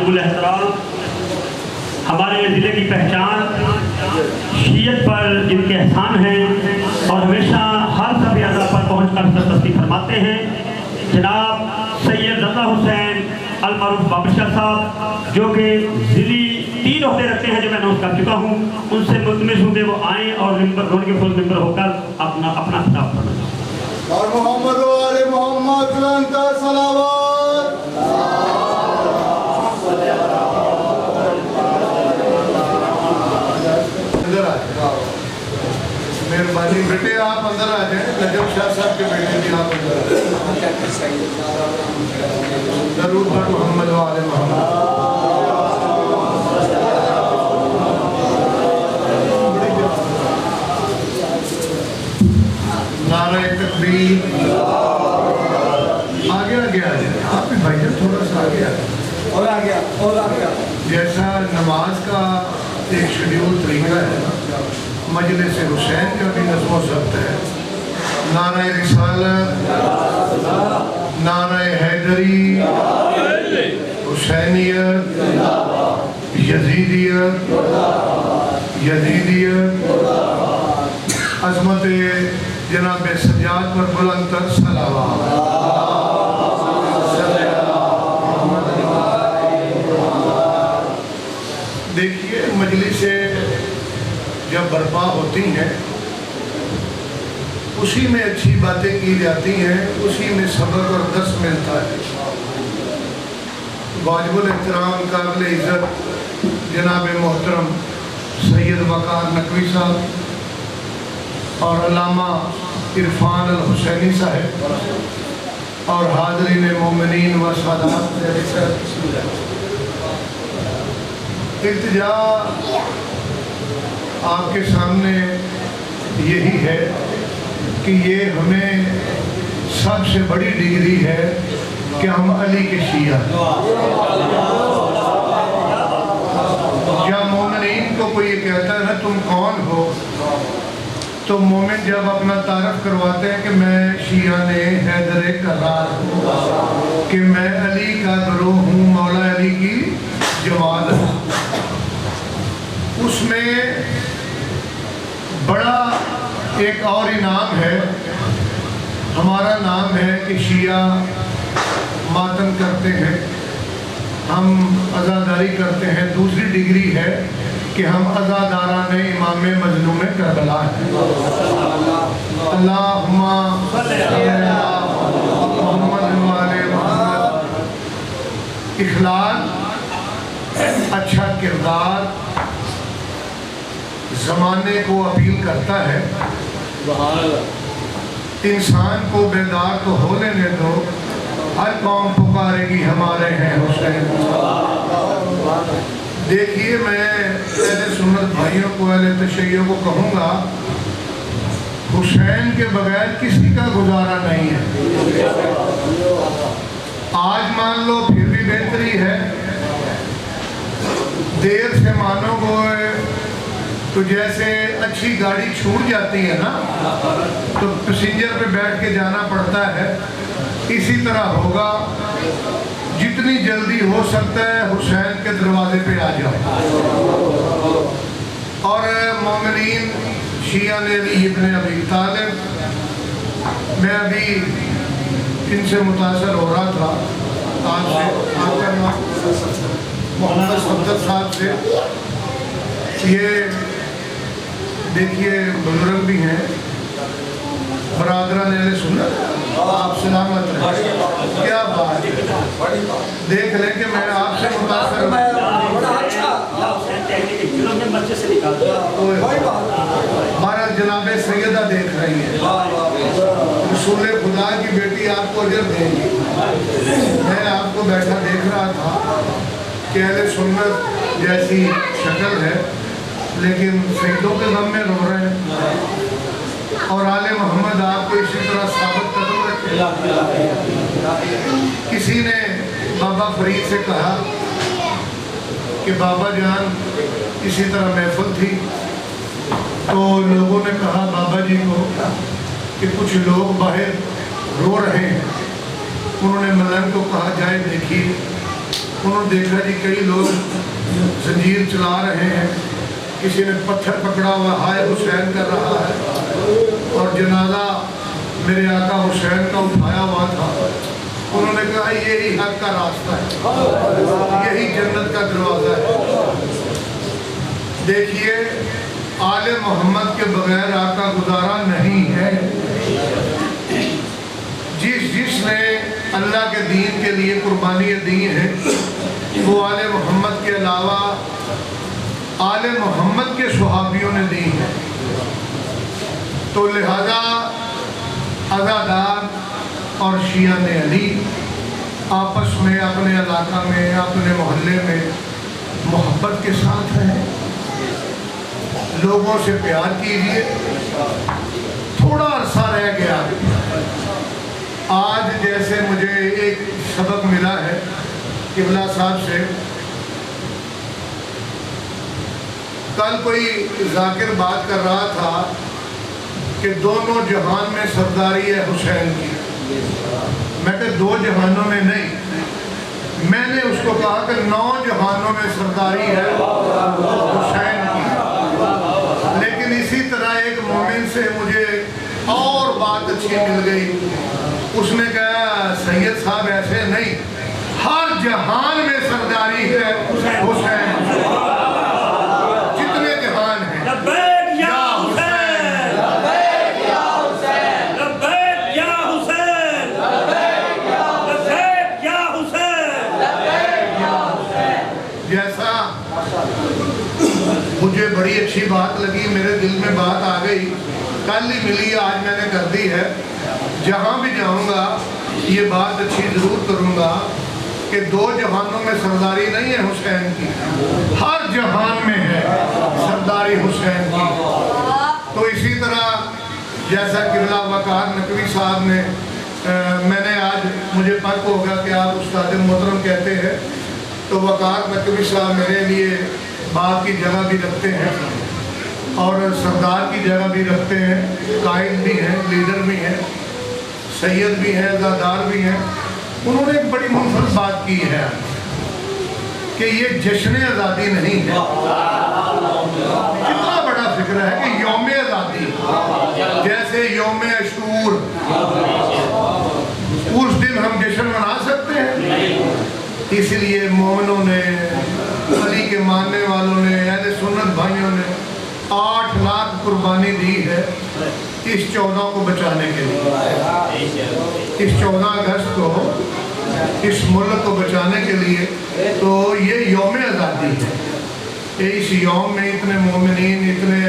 वाजिब एहतराम हमारे ज़िले की पहचान शीयत पर जिनके एहसान हैं और हमेशा हर सभी अदा पर पहुँच कर सरदस्ती फरमाते हैं, जनाब सैयद रज़ा हुसैन अल मारूफ बाबरशाह साहब, जो कि ज़िली 3 ओहदे रखते हैं जो मैं अनाउंस कर चुका हूँ, उनसे मुल्तमिस हूँ कि वो आएँ और रोड के फुल मेंबर होकर अपना खिताब करें। और मोहम्मद वाले मोहम्मद का सलावत। अंदर आ जाए, मेहरबानी बेटे आप अंदर आ जाए। नजम शाह साहब के बेटे भी आप अंदर आ जाए। दरूद पर मोहम्मद वाले मोहम्मद। नारे तकबीर। आगे आ गया आप भी भाई थोड़ा सा आगे आ गया। जैसा नमाज का एक शेड्यूल तरीका है, मजलिस हुसैन का भी नज़्म व ज़ब्त है। नारा रिसालत, नारा हैदरी, हुसैनियत, यजीदियत, अज़मत जनाब सज्जाद पर बुलंद तर सलावत। देखिए, मजलिसें जब बर्पा होती हैं उसी में अच्छी बातें की जाती हैं, उसी में सबक और दर्स मिलता है। वाजिबुल एहतराम काबिल इज़्ज़त जनाब मोहतरम सैयद वक़ार नकवी साहब और अल्लामा इरफान अल हुसैनी साहब और हाज़रीन मोमिनीन व सादात, इल्तिजा आपके सामने यही है कि ये हमें सबसे बड़ी डिग्री है कि हम अली के शिया। जब मोमिनीन को कोई ये कहता है ना तुम कौन हो, तो मोमिन जब अपना तारफ़ करवाते हैं कि मैं शिया ने हैदर करार हूँ, कि मैं अली का गिरोह हूँ, मौला अली की जमात हूँ, उसमें बड़ा एक और इनाम है। हमारा नाम है कि शिया मातम करते हैं, हम अज़ादारी करते हैं। दूसरी डिग्री है कि हम अज़ादारान इमाम मज़लूम करबला हैं। अल्लाहुम्मा मोहम्मद वाले मोहम्मद। इखलास, अच्छा किरदार ज़माने को अपील करता है। इंसान को बेदार तो हो लेने दो, हर कौम पुकारेगी हमारे हैं हुसैन। देखिए, मैं अहले सुन्नत भाइयों को, अहले तशय्युह को कहूँगा, हुसैन के बगैर किसी का गुजारा नहीं है। आज मान लो फिर भी बेहतरी है, देर से मानोगे तो जैसे अच्छी गाड़ी छूट जाती है ना, तो पैसेंजर पे बैठ के जाना पड़ता है, इसी तरह होगा। जितनी जल्दी हो सकता है हुसैन के दरवाजे पे आ जाओ। और मोमिनीन शिया ने इब्न अबी तालिब, मैं अभी इनसे मुतासर हो रहा था आपसे, आपका नाम मोहम्मद सफदर साहब से। ये देखिए बुजुर्ग भी हैं, बरादरान अहले सुन्नत, आप सलामत रहें। क्या बात है, देख लें कि मैं आपसे मुतासर हमारा जनाबे सैयदा देख रही है, रसूल खुदा की बेटी आपको अजर देंगी। मैं आपको बैठा देख रहा था कि अहले सुन्नत जैसी शक्ल है, लेकिन शहीदों के गम में रो रहे हैं। और आले मोहम्मद आपको इसी तरह साबित कदम रखे। किसी ने बाबा फरीद से कहा कि बाबा जान, इसी तरह महफिल थी, तो लोगों ने कहा बाबा जी को कि कुछ लोग बाहर रो रहे हैं। उन्होंने मलंग को कहा जाए देखिए। انہوں نے دیکھا جی کئی لوگ زنجیر چلا رہے ہیں، کسی نے پتھر پکڑا ہوا ہائے حسین کر رہا ہے، اور جنازہ میرے آقا حسین کا اٹھایا ہوا تھا۔ انہوں نے کہا یہی حق کا راستہ ہے، یہی جنت کا دروازہ ہے۔ دیکھیے آل محمد کے بغیر آقا گزارا نہیں ہے۔ جس نے اللہ کے دین کے لیے قربانیاں دی ہیں وہ آل محمد کے علاوہ آل محمد کے صحابیوں نے دی ہیں۔ تو لہذا عزادار اور شیعان علی آپس میں اپنے علاقہ میں اپنے محلے میں محبت کے ساتھ ہیں۔ لوگوں سے پیار کیجیے۔ تھوڑا عرصہ رہ گیا، آج جیسے مجھے ایک سبق ملا ہے قبلہ صاحب سے، کل کوئی ذاکر بات کر رہا تھا کہ دونوں جہان میں سرداری ہے حسین کی۔ میں کہ دو جہانوں میں نہیں، میں نے اس کو کہا کہ 9 جہانوں میں سرداری ہے حسین کی۔ لیکن اسی طرح ایک مومن سے مجھے اور بات اچھی مل گئی، اس نے کہا سید صاحب ایسے نہیں، ہر جہان میں سرداری ہے حسین، جتنے جہان ہیں۔ لبیک یا حسین، لبیک یا حسین، لبیک یا حسین، لبیک یا حسین، لبیک یا حسین۔ جیسا مجھے بڑی اچھی بات لگی، میرے دل میں بات آ گئی، کل ہی ملی، آج میں نے کر دی ہے۔ جہاں بھی جاؤں گا یہ بات اچھی ضرور کروں گا کہ 2 جہانوں میں سرداری نہیں ہے حسین کی، ہر جہان میں ہے سرداری حسین کی۔ تو اسی طرح جیسا قبلہ وقار نقوی صاحب نے، میں نے آج مجھے پک ہوگا کہ آپ استاد محترم کہتے ہیں، تو وقار نقوی صاحب میرے لیے باپ کی جگہ بھی رکھتے ہیں اور سردار کی جگہ بھی رکھتے ہیں، قائد بھی ہیں، لیڈر بھی ہیں، سید بھی ہیں، عزادار بھی ہیں۔ انہوں نے ایک بڑی منفرد بات کی ہے کہ یہ جشن آزادی نہیں ہے۔ کتنا بڑا فکر ہے کہ یوم آزادی جیسے یوم عاشور، اس دن ہم جشن منا سکتے ہیں؟ اس لیے مومنوں نے، علی کے ماننے والوں نے، اہل سنت بھائیوں نے 8 لاکھ قربانی دی ہے اس 14 کو بچانے کے لیے، اس 14 اگست کو اس ملک کو بچانے کے لیے۔ تو یہ یوم آزادی ہے، اس یوم میں اتنے مومنین، اتنے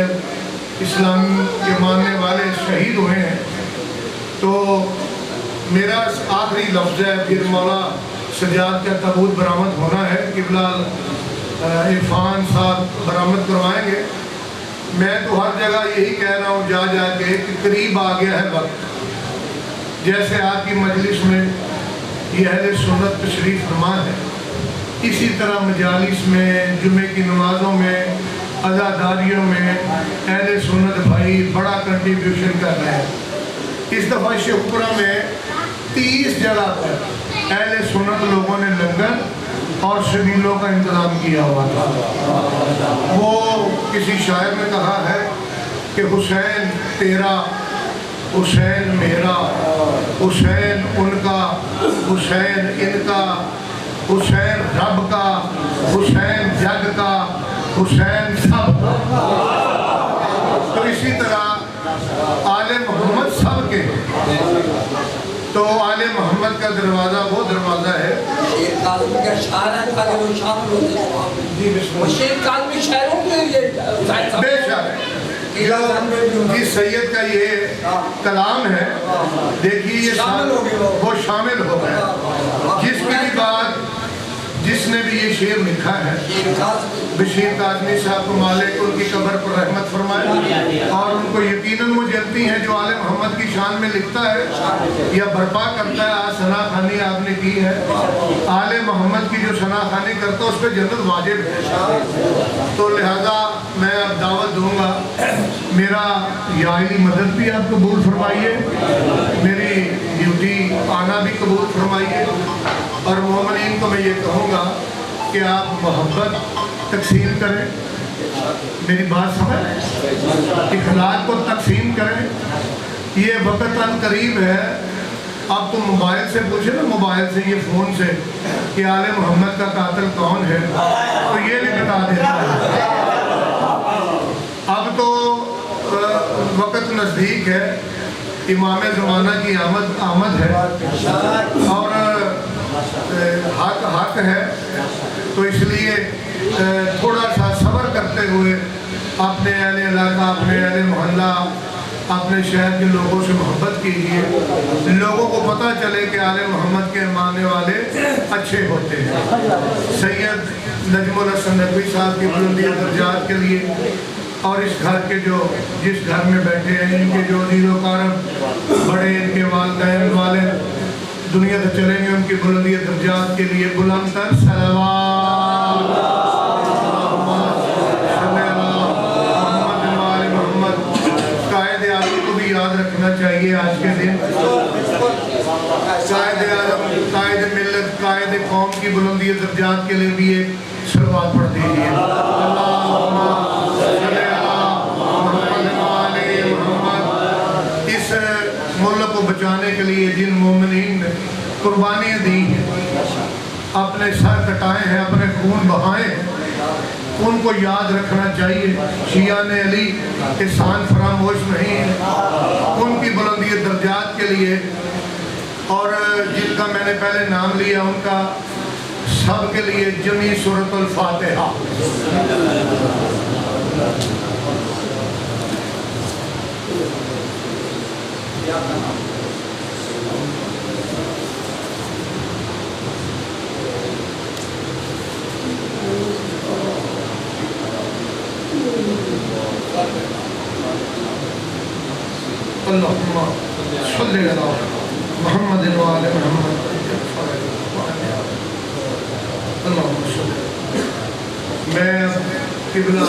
اسلام کے ماننے والے شہید ہوئے ہیں۔ تو میرا آخری لفظ ہے، پھر مولا سجاد کا تابوت برآمد ہونا ہے، قبلہ عرفان صاحب برآمد کروائیں گے۔ میں تو ہر جگہ یہی کہہ رہا ہوں جا کے کہ قریب آ گیا ہے وقت، جیسے آپ کی مجلس میں یہ اہل سنت تشریف فرما ہے، اسی طرح مجالس میں، جمعے کی نمازوں میں، عزاداریوں میں اہل سنت بھائی بڑا کنٹریبیوشن کر رہے ہیں۔ اس دفعہ شیخوپورہ میں 30 جگہ پر اہل سنت لوگوں نے لنگر اور شبیلوں کا انتظام کیا ہوا تھا۔ وہ کسی شاعر نے کہا ہے کہ حسین تیرا، حسین میرا، حسین ان کا، حسین ان کا، حسین رب کا، حسین جگ کا، حسین سب کا۔ تو اسی طرح آل محمد سب کے، تو آل محمد کا دروازہ وہ دروازہ ہے۔ شیر کاظمی کا شعر ہے تاکہ وہ شامل ہوتے ہیں۔ جی بسم وہ اللہ۔ شیر کاظمی شاعروں کے لیے بے شک جی سید کا یہ کلام ہے، دیکھیے یہ وہ شامل ہو گئے۔ جس کی بھی بات، جس نے بھی یہ شعر لکھا ہے، بشیر کاظمی صاحب کو مالک ان کی قبر پر رحمت فرمائے، اور ان کو یقیناً وہ جلتی ہیں جو آل محمد کی شان میں لکھتا ہے یا برپا کرتا ہے۔ آج ثنا خوانی آپ نے کی ہے، آل محمد کی جو ثنا خوانی کرتا ہے اس پہ جنت واجب ہے۔ تو لہذا میں اب دعوت دوں گا، میرا یا علی مدد بھی آپ قبول فرمائیے، میری ड्यूटी आना भी कबूल फरमाइए। और मोमिनीन को मैं ये कहूँगा कि आप मोहब्बत तकसीम करें, मेरी बात समझ, इखलाक को तकसीम करें। ये वक़्त करीब है, अब तो मोबाइल से पूछे ना, मोबाइल से, ये फ़ोन से कि आले मोहम्मद का कातिल कौन है, तो ये भी बता देता है। अब तो वक़्त नज़दीक है, इमाम ज़माना की आमद है और हक है, तो इसलिए थोड़ा सा सब्र करते हुए अपने अहले इलाका, अपने अहले मोहल्ला, अपने शहर के लोगों से मोहब्बत कीजिए। लोगों को पता चले कि आले मोहम्मद के मानने वाले अच्छे होते हैं। सैयद नजमुल हसन नकवी साहब की बुलंदी दर्जात के लिए और इस घर के जो जिस घर में बैठे हैं, इनके जो अज़ीज़ो कारब बड़े, इनके वालिदैन वाले दुनिया से चले गए, उनकी बुलंदी दर्जात के लिए बुलंद तर सलावत। कायद आज़म को भी याद रखना चाहिए आज के दिन। कायद आज़म, कायद मिल्लत, कायद कौम की बुलंदी दर्जात के लिए भी एक सलवात पढ़ दीजिए। इस मुल्क को बचाने के लिए जिन मोमिनीन ने कुर्बानियाँ दी हैं, अपने सर कटाए हैं, अपने खून बहाए हैं, उनको याद रखना चाहिए। शियान अली एहसान फरामोश नहीं है, उनकी बुलंदी दर्जात के लिए और जिनका मैंने पहले नाम लिया उनका सब के लिए जमी सूरतुल फातिहा। अल्लाहुम्मा सल्ली अला मुहम्मद व आले मुहम्मद। अल्लाहुम्मा सल्ली। मैं किबला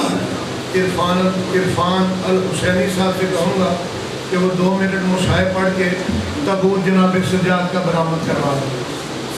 इरफान अल हुसैनी साहब से कहूँगा कि वो 2 मिनट मुशाहिद पढ़ के तबूत जनाब सज्जाद का बरामद करवा दें।